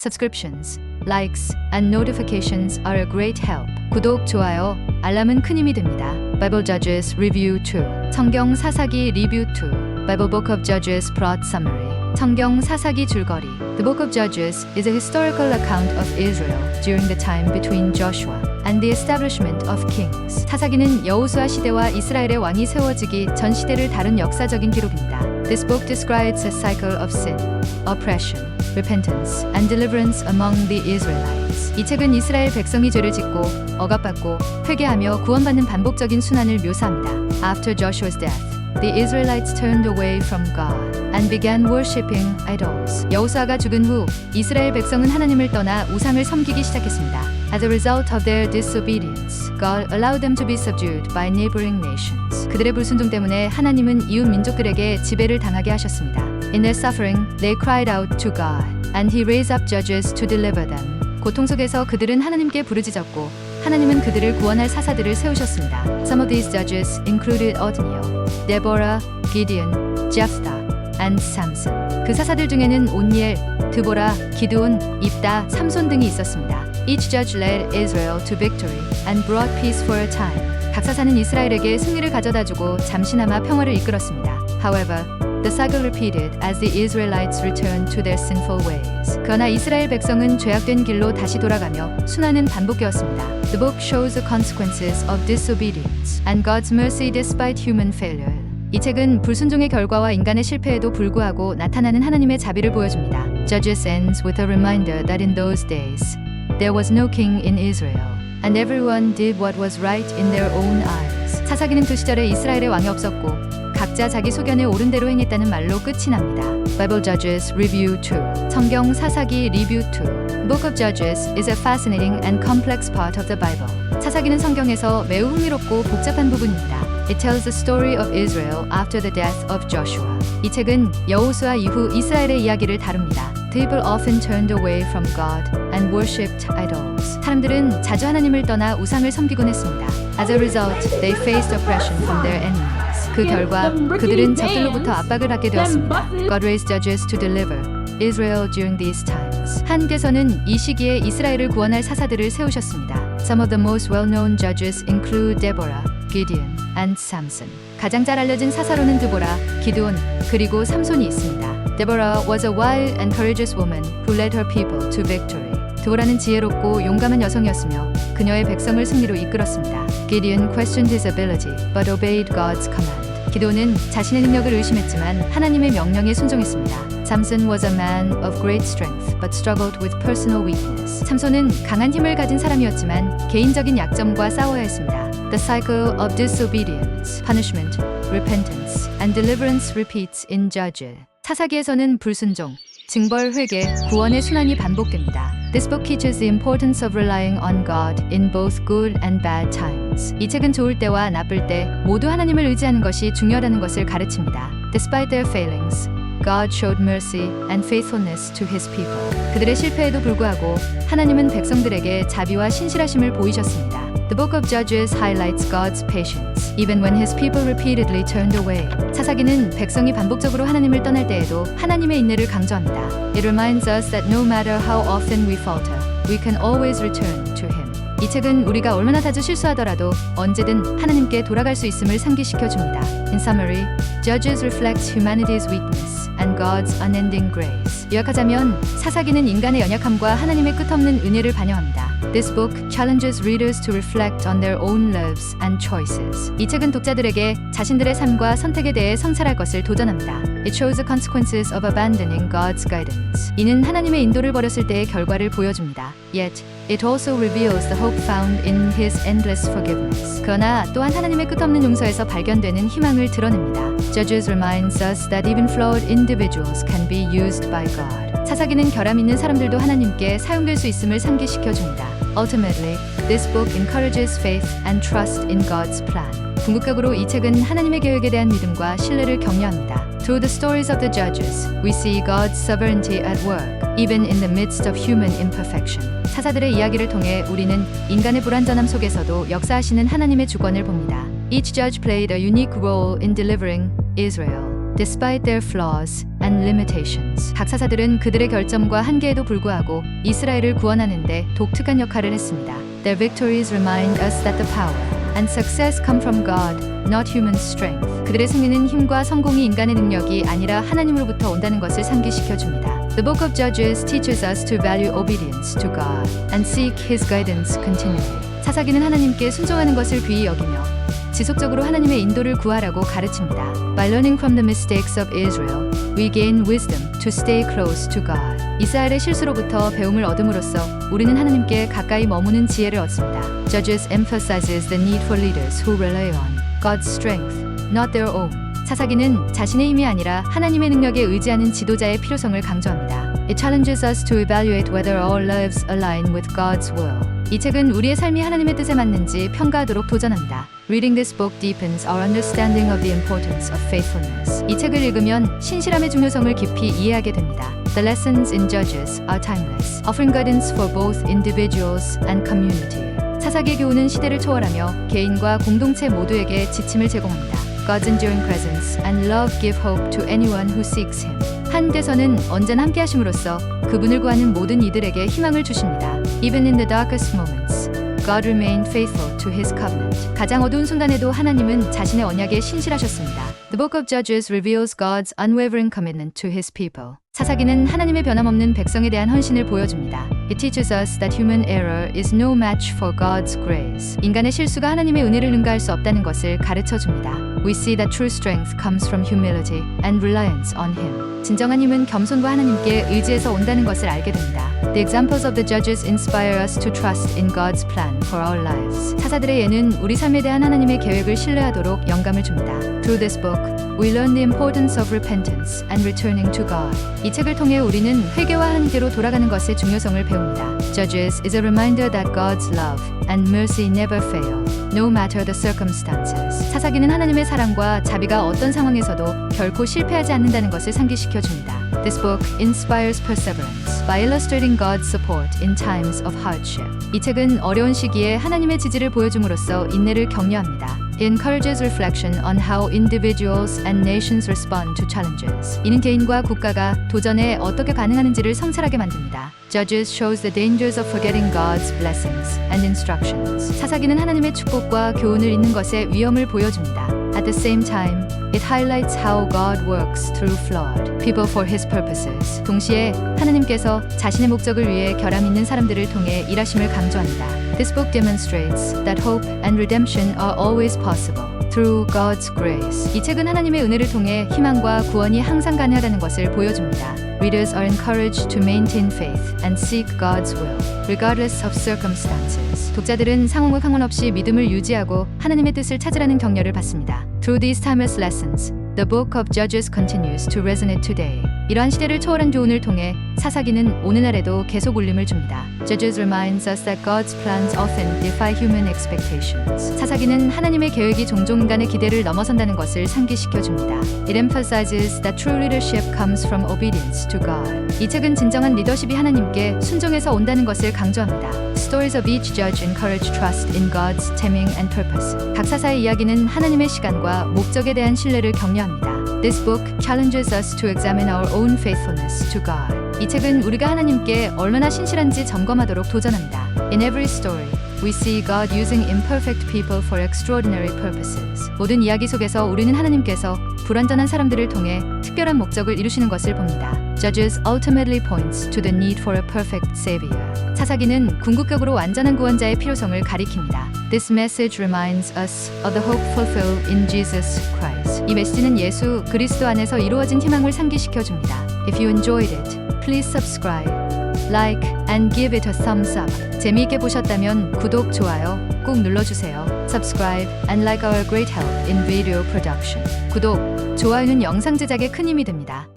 Subscriptions, likes, and notifications are a great help. 구독, 좋아요, 알람은 큰 힘이 됩니다. Bible Judges Review 2. 성경 사사기 리뷰 2. Bible Book of Judges Plot Summary. 성경 사사기 줄거리. The Book of Judges is a historical account of Israel during the time between Joshua and the establishment of kings. 사사기는 여호수아 시대와 이스라엘의 왕이 세워지기 전 시대를 다룬 역사적인 기록입니다. This book describes a cycle of sin, oppression, repentance, and deliverance among the Israelites. 이 책은 이스라엘 백성이 죄를 짓고 억압받고 회개하며 구원받는 반복적인 순환을 묘사합니다. After Joshua's death, the Israelites turned away from God and began worshipping idols. 여호수아가 죽은 후 이스라엘 백성은 하나님을 떠나 우상을 섬기기 시작했습니다. As a result of their disobedience, God allowed them to be subdued by neighboring nations. 그들의 불순종 때문에 하나님은 이웃 민족들에게 지배를 당하게 하셨습니다. In their suffering, they cried out to God, and He raised up judges to deliver them. 고통 속에서 그들은 하나님께 부르짖었고 하나님은 그들을 구원할 사사들을 세우셨습니다. Some of these judges included Othniel, Deborah, Gideon, Jephthah, and Samson. 그 사사들 중에는 온니엘, 드보라, 기드온, 입다, 삼손 등이 있었습니다. Each judge led Israel to victory and brought peace for a time. 각 사사는 이스라엘에게 승리를 가져다주고 잠시나마 평화를 이끌었습니다. However, the cycle repeated as the Israelites returned to their sinful ways. 그러나 이스라엘 백성은 죄악된 길로 다시 돌아가며 순환은 반복되었습니다. The book shows the consequences of disobedience and God's mercy despite human failure. 이 책은 불순종의 결과와 인간의 실패에도 불구하고 나타나는 하나님의 자비를 보여줍니다. Judges ends with a reminder that in those days, there was no king in Israel, and everyone did what was right in their own eyes. 사사기는 그 시절에 이스라엘에 왕이 없었고 각자 자기 소견에 옳은 대로 행했다는 말로 끝이 납니다. Bible Judges Review 2. 성경 사사기 리뷰 2. Book of Judges is a fascinating and complex part of the Bible. 사사기는 성경에서 매우 흥미롭고 복잡한 부분입니다. It tells the story of Israel after the death of Joshua. 이 책은 여호수아 이후 이스라엘의 이야기를 다룹니다. People often turned away from God and worshipped idols. 사람들은 자주 하나님을 떠나 우상을 섬기곤 했습니다. As a result, they faced oppression from their enemies. 그 결과 그들은 적들로부터 압박을 받게 되었습니다. God raised judges to deliver Israel during these times. 하나님께서는 이 시기에 이스라엘을 구원할 사사들을 세우셨습니다. Some of the most well-known judges include Deborah, Gideon, and Samson. 가장 잘 알려진 사사로는 드보라, 기드온, 그리고 삼손이 있습니다. Deborah was a wild and courageous woman who led her people to victory. 드보라는 지혜롭고 용감한 여성이었으며 그녀의 백성을 승리로 이끌었습니다. Gideon questioned his ability but obeyed God's command. 기드온은 자신의 능력을 의심했지만 하나님의 명령에 순종했습니다. Samson was a man of great strength but struggled with personal weakness. 삼손은 강한 힘을 가진 사람이었지만 개인적인 약점과 싸워야 했습니다. The cycle of disobedience, punishment, repentance, and deliverance repeats in Judges. 사사기에서는 불순종, 징벌, 회개, 구원의 순환이 반복됩니다. This book teaches the importance of relying on God in both good and bad times. 이 책은 좋을 때와 나쁠 때 모두 하나님을 의지하는 것이 중요하다는 것을 가르칩니다. Despite their failings, God showed mercy and faithfulness to His people. 그들의 실패에도 불구하고 하나님은 백성들에게 자비와 신실하심을 보이셨습니다. The book of Judges highlights God's patience, even when His people repeatedly turned away. 사사기는 백성이 반복적으로 하나님을 떠날 때에도 하나님의 인내를 강조합니다. It reminds us that no matter how often we falter, we can always return to Him. 이 책은 우리가 얼마나 자주 실수하더라도 언제든 하나님께 돌아갈 수 있음을 상기시켜줍니다. In summary, Judges reflects humanity's weakness and God's unending grace. 요약하자면 사사기는 인간의 연약함과 하나님의 끝없는 은혜를 반영합니다. This book challenges readers to reflect on their own lives and choices. 이 책은 독자들에게 자신들의 삶과 선택에 대해 성찰할 것을 도전합니다. It shows the consequences of abandoning God's guidance. 이는 하나님의 인도를 버렸을 때의 결과를 보여줍니다. Yet, it also reveals the hope found in His endless forgiveness. 그러나 또한 하나님의 끝없는 용서에서 발견되는 희망을 드러냅니다. Judges reminds us that even flawed individuals can be used by God. 사사기는 결함 있는 사람들도 하나님께 사용될 수 있음을 상기시켜줍니다. Ultimately, this book encourages faith and trust in God's plan. 궁극적으로 이 책은 하나님의 계획에 대한 믿음과 신뢰를 격려합니다. Through the stories of the judges, we see God's sovereignty at work, even in the midst of human imperfection. 사사들의 이야기를 통해 우리는 인간의 불완전함 속에서도 역사하시는 하나님의 주권을 봅니다. Each judge played a unique role in delivering Israel, despite their flaws and and limitations. 각 사사들은 그들의 결점과 한계에도 불구하고 이스라엘을 구원하는데 독특한 역할을 했습니다. Their victories remind us that the power and success come from God, not human strength. 그들의 승리는 힘과 성공이 인간의 능력이 아니라 하나님으로부터 온다는 것을 상기시켜 줍니다. The book of Judges teaches us to value obedience to God and seek His guidance continually. 사사기는 하나님께 순종하는 것을 귀히 여기며 지속적으로 하나님의 인도를 구하라고 가르칩니다. By learning from the mistakes of Israel, we gain wisdom to stay close to God. 이스라엘의 실수로부터 배움을 얻음으로써 우리는 하나님께 가까이 머무는 지혜를 얻습니다. Judges emphasizes the need for leaders who rely on God's strength, not their own. 사사기는 자신의 힘이 아니라 하나님의 능력에 의지하는 지도자의 필요성을 강조합니다. It challenges us to evaluate whether our lives align with God's will. 이 책은 우리의 삶이 하나님의 뜻에 맞는지 평가하도록 도전합니다. Reading this book deepens our understanding of the importance of faithfulness. 이 책을 읽으면 신실함의 중요성을 깊이 이해하게 됩니다. The lessons in Judges are timeless, offering guidance for both individuals and community. 사사기의 교훈은 시대를 초월하며 개인과 공동체 모두에게 지침을 제공합니다. God's enduring presence and love give hope to anyone who seeks Him. 하나님께서는 언제나 함께하심으로써 그분을 구하는 모든 이들에게 희망을 주십니다. Even in the darkest moments, God remained faithful to His covenant. 가장 어두운 순간에도 하나님은 자신의 언약에 신실하셨습니다. The book of Judges reveals God's unwavering commitment to His people. 사사기는 하나님의 변함없는 백성에 대한 헌신을 보여줍니다. It teaches us that human error is no match for God's grace. 인간의 실수가 하나님의 은혜를 능가할 수 없다는 것을 가르쳐 줍니다. We see that true strength comes from humility and reliance on Him. 진정한 힘은 겸손과 하나님께 의지해서 온다는 것을 알게 됩니다. The examples of the judges inspire us to trust in God's plan for our lives. 사사들의 예는 우리 삶에 대한 하나님의 계획을 신뢰하도록 영감을 줍니다. Through this book, we learn the importance of repentance and returning to God. 이 책을 통해 우리는 회개와 하나님께로 돌아가는 것의 중요성을 배웁니다. Judges is a reminder that God's love and mercy never fail, no matter the circumstances. 사사기는 하나님의 사랑과 자비가 어떤 상황에서도 결코 실패하지 않는다는 것을 상기시켜 줍니다. This book inspires perseverance by illustrating God's support in times of hardship. 이 책은 어려운 시기에 하나님의 지지를 보여줌으로써 인내를 격려합니다. It encourages reflection on how individuals and nations respond to challenges. 이는 개인과 국가가 도전에 어떻게 반응하는지를 성찰하게 만듭니다. Judges shows the dangers of forgetting God's blessings and instructions. 사사기는 하나님의 축복과 교훈을 잊는 것의 위험을 보여줍니다. At the same time, it highlights how God works through flawed people for His purposes. 동시에 하나님께서 자신의 목적을 위해 결함 있는 사람들을 통해 일하심을 강조합니다. This book demonstrates that hope and redemption are always possible through God's grace. 이 책은 하나님의 은혜를 통해 희망과 구원이 항상 가능하다는 것을 보여줍니다. Readers are encouraged to maintain faith and seek God's will, regardless of circumstances. 독자들은 상황과 상관없이 믿음을 유지하고 하나님의 뜻을 찾으라는 격려를 받습니다. Through these timeless lessons, the book of Judges continues to resonate today. 이러한 시대를 초월한 교훈을 통해 사사기는 오늘날에도 계속 울림을 줍니다. Judges reminds us that God's plans often defy human expectations. 사사기는 하나님의 계획이 종종 인간의 기대를 넘어선다는 것을 상기시켜 줍니다. It emphasizes that true leadership comes from obedience to God. 이 책은 진정한 리더십이 하나님께 순종해서 온다는 것을 강조합니다. Stories of each judge encourage trust in God's timing and purpose. 각 사사의 이야기는 하나님의 시간과 목적에 대한 신뢰를 격려합니다. This book challenges us to examine our own faithfulness to God. 이 책은 우리가 하나님께 얼마나 신실한지 점검하도록 도전합니다. In every story, we see God using imperfect people for extraordinary purposes. 모든 이야기 속에서 우리는 하나님께서 불완전한 사람들을 통해 특별한 목적을 이루시는 것을 봅니다. Judges ultimately points to the need for a perfect savior. 사사기는 궁극적으로 완전한 구원자의 필요성을 가리킵니다. This message reminds us of the hope fulfilled in Jesus Christ. 이 메시지는 예수 그리스도 안에서 이루어진 희망을 상기시켜 줍니다. If you enjoyed it, please subscribe, like, and give it a thumbs up. 재미있게 보셨다면 구독, 좋아요 꼭 눌러주세요. Subscribe and like our great help in video production. 구독, 좋아요는 영상 제작에 큰 힘이 됩니다.